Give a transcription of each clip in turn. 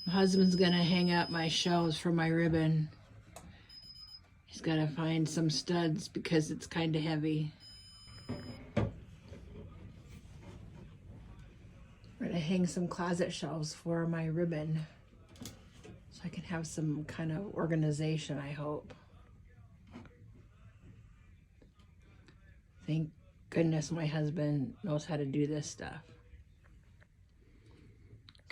My husband's gonna hang up my shelves for my ribbon. He's gotta find some studs because it's kind of heavy. We're gonna hang some closet shelves for my ribbon so I can have some kind of organization, I hope. Thank goodness my husband knows how to do this stuff.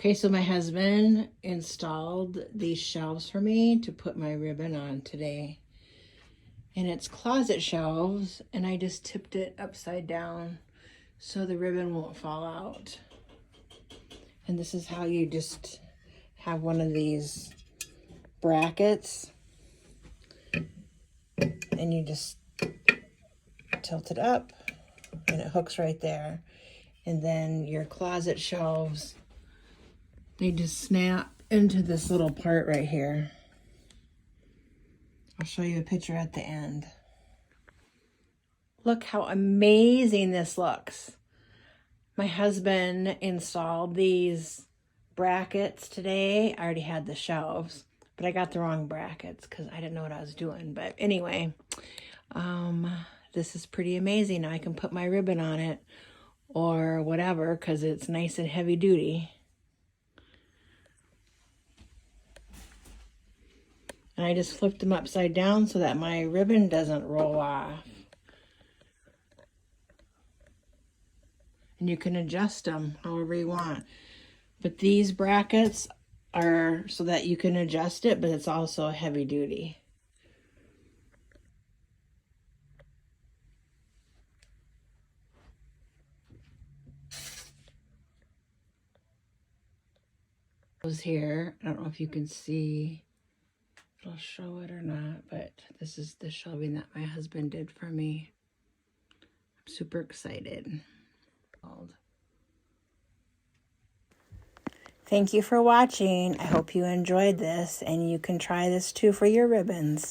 Okay, so my husband installed these shelves for me to put my ribbon on today. And it's closet shelves, and I just tipped it upside down so the ribbon won't fall out. And this is how you just have one of these brackets, and you just tilt it up, and it hooks right there. And then your closet shelves, they just snap into this little part right here. I'll show you a picture at the end. Look how amazing this looks. My husband installed these brackets today. I already had the shelves, but I got the wrong brackets because I didn't know what I was doing. But anyway, this is pretty amazing. I can put my ribbon on it or whatever because it's nice and heavy duty. And I just flipped them upside down so that my ribbon doesn't roll off. And you can adjust them however you want. But these brackets are so that you can adjust it, but it's also heavy duty. Was here. I don't know if you can see. I'll show it or not, but this is the shelving that my husband did for me. I'm super excited. Thank you for watching. I hope you enjoyed this, and you can try this too for your ribbons.